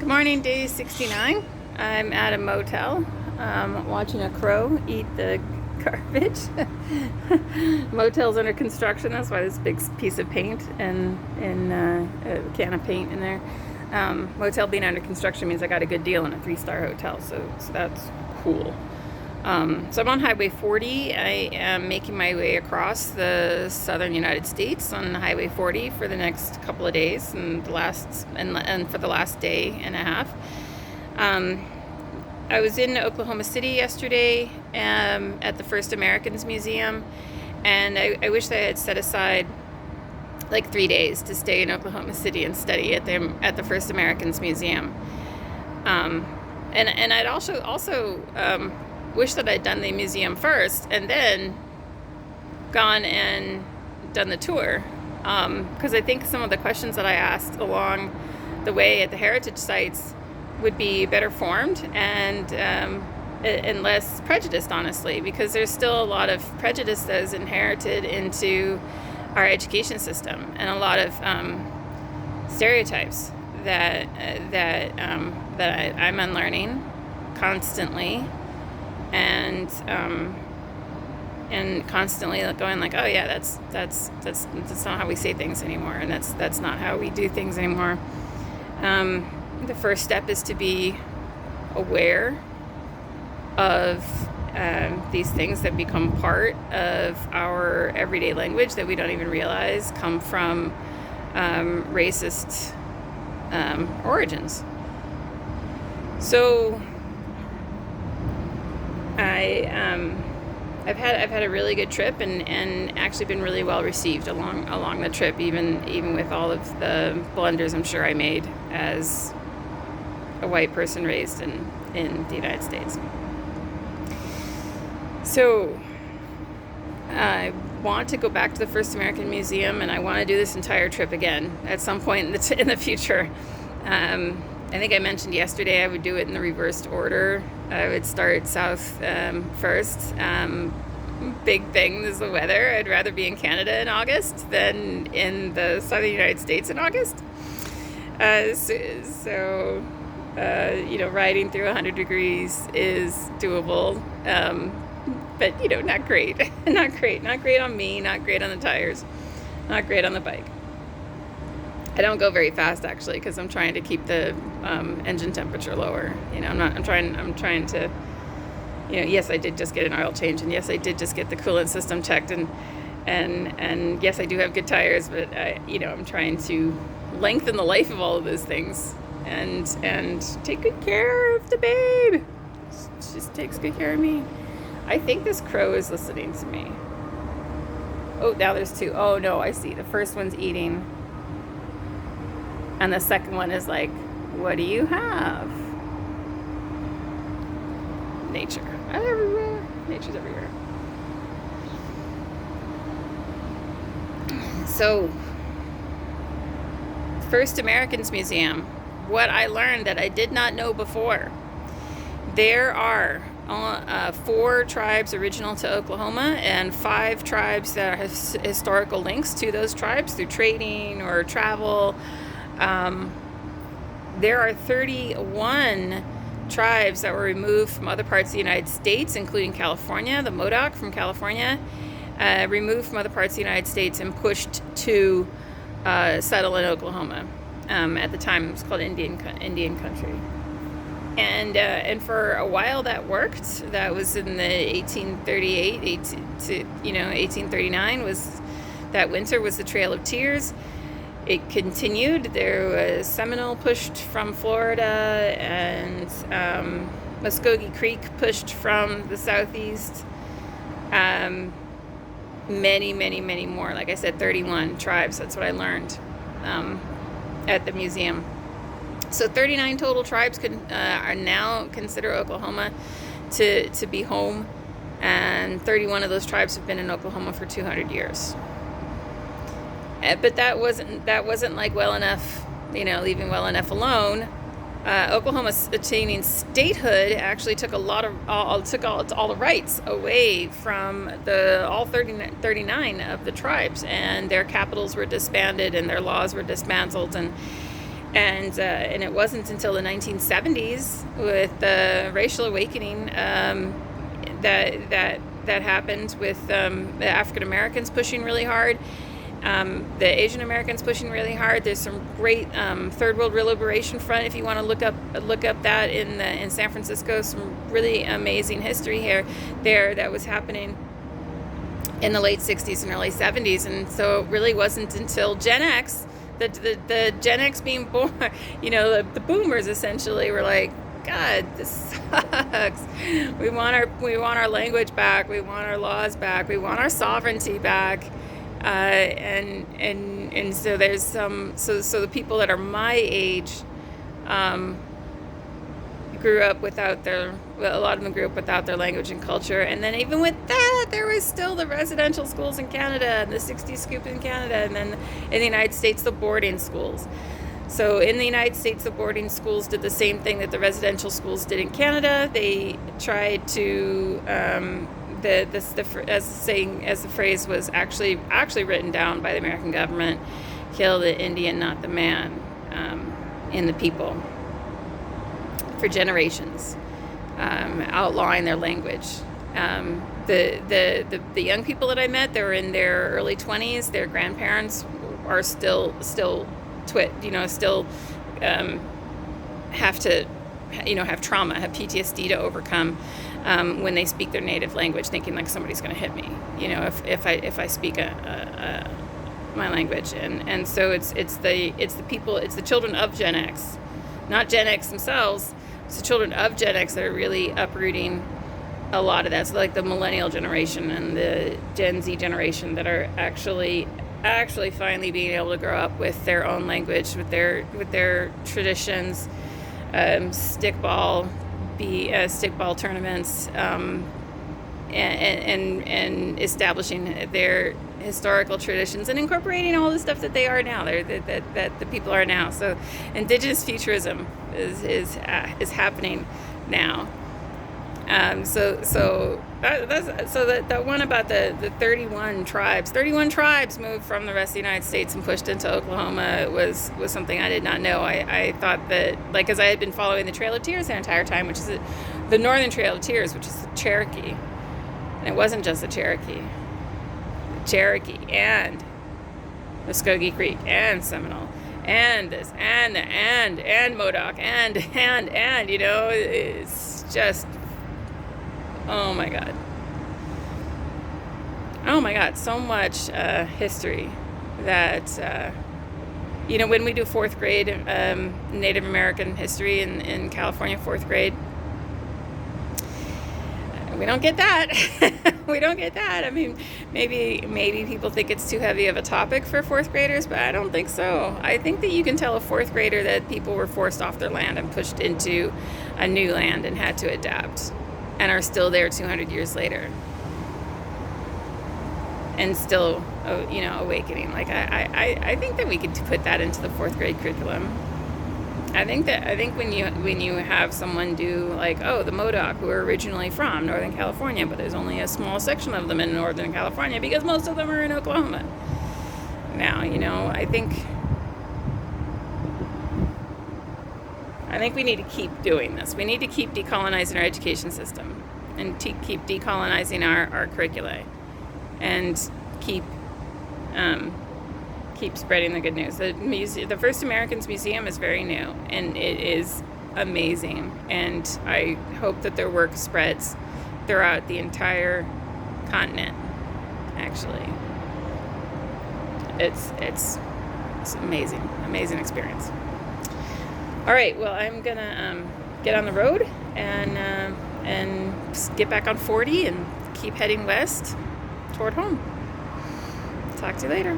Good morning, day 69. I'm at a motel watching a crow eat the garbage. Motel's under construction, that's why this big piece of paint and a can of paint in there. Motel being under construction means I got a good deal on a 3-star hotel, so that's cool. So I'm on Highway 40. I am making my way across the southern United States on Highway 40 for the next couple of days and for the last day and a half. I was in Oklahoma City yesterday at the First Americans Museum, and I wish I had set aside like 3 days to stay in Oklahoma City and study at the First Americans Museum. And I'd also wish that I'd done the museum first and then gone and done the tour, because I think some of the questions that I asked along the way at the heritage sites would be better formed and less prejudiced, honestly, because there's still a lot of prejudice that is inherited into our education system and a lot of stereotypes that I'm unlearning constantly. And constantly going like, oh yeah, that's not how we say things anymore, and that's not how we do things anymore. The first step is to be aware of these things that become part of our everyday language that we don't even realize come from racist origins. So I've had a really good trip and actually been really well received along the trip, even with all of the blunders I'm sure I made as a white person raised in the United States. So I want to go back to the First American Museum, and I want to do this entire trip again at some point in the future. I think I mentioned yesterday I would do it in the reversed order. I would start south first. Big thing is the weather. I'd rather be in Canada in August than in the southern United States in August. Riding through 100 degrees is doable, but not great. Not great on me, not great on the tires, not great on the bike. I don't go very fast, actually, because I'm trying to keep the engine temperature lower. I'm trying to, yes, I did just get an oil change, and yes, I did just get the coolant system checked, and yes, I do have good tires, but I'm trying to lengthen the life of all of those things and take good care of the babe. She just takes good care of me. I think this crow is listening to me. Oh, now there's two. Oh no, I see. The first one's eating. And the second one is like, what do you have? Nature. Everywhere. Nature's everywhere. So, First Americans Museum. What I learned that I did not know before. There are 4 tribes original to Oklahoma and 5 tribes that have historical links to those tribes through trading or travel. There are 31 tribes that were removed from other parts of the United States, including California, the Modoc from California, removed from other parts of the United States and pushed to settle in Oklahoma. At the time, it was called Indian Country. And for a while that worked. That was in the 1839 was that winter was the Trail of Tears. It continued. There was Seminole pushed from Florida, and Muskogee Creek pushed from the southeast. Many, many, many more. Like I said, 31 tribes. That's what I learned at the museum. So 39 total tribes are now consider Oklahoma to be home, and 31 of those tribes have been in Oklahoma for 200 years. But that wasn't like well enough, leaving well enough alone. Oklahoma attaining statehood actually took all the rights away from all 39 of the tribes, and their capitals were disbanded and their laws were dismantled, And it wasn't until the 1970s with the racial awakening that happened, with the African Americans pushing really hard, the Asian Americans pushing really hard. There's some great Third World Liberation Front, if you want to look up that in San Francisco. Some really amazing history there that was happening in the late 60s and early 70s. And so it really wasn't until Gen X, the Gen X being born, the boomers essentially were like, God, this sucks. We want our language back. We want our laws back. We want our sovereignty back. And so there's so the people that are my age grew up a lot of them grew up without their language and culture. And then even with that, there was still the residential schools in Canada and the 60s scoop in Canada, and then in the United States, the boarding schools. So in the United States, the boarding schools did the same thing that the residential schools did in Canada. They tried to, as the phrase was actually written down by the American government, kill the Indian, not the man, in the people, for generations, outlawing their language. The young people that I met, they were in their early 20s. Their grandparents are still have to, have trauma, have PTSD to overcome when they speak their native language, thinking like somebody's going to hit me, if I speak my language. And so it's the people, it's the children of Gen X, not Gen X themselves. It's the children of Gen X that are really uprooting a lot of that. So like the millennial generation and the Gen Z generation that are actually finally being able to grow up with their own language, with their traditions, stickball tournaments, and establishing their historical traditions and incorporating all the stuff that they are now, that the people are now. So Indigenous futurism is happening now. So that one about the 31 tribes moved from the rest of the United States and pushed into Oklahoma was something I did not know. I thought that, as I had been following the Trail of Tears the entire time, which is the Northern Trail of Tears, which is the Cherokee. And it wasn't just the Cherokee and Muskogee Creek and Seminole and this and Modoc and it's just, oh my God, so much history that, when we do fourth grade Native American history in California, fourth grade, we don't get that. We don't get that. I mean, maybe people think it's too heavy of a topic for fourth graders, but I don't think so. I think that you can tell a fourth grader that people were forced off their land and pushed into a new land and had to adapt, and are still there 200 years later, and still, awakening. I think that we could put that into the fourth grade curriculum. I think when you have someone do the Modoc, who are originally from Northern California, but there's only a small section of them in Northern California because most of them are in Oklahoma now. I think we need to keep doing this. We need to keep decolonizing our education system and keep decolonizing our curricula, and keep spreading the good news. The First Americans Museum is very new, and it is amazing. And I hope that their work spreads throughout the entire continent. Actually, it's amazing experience. All right, well, I'm gonna get on the road and get back on 40 and keep heading west toward home. Talk to you later.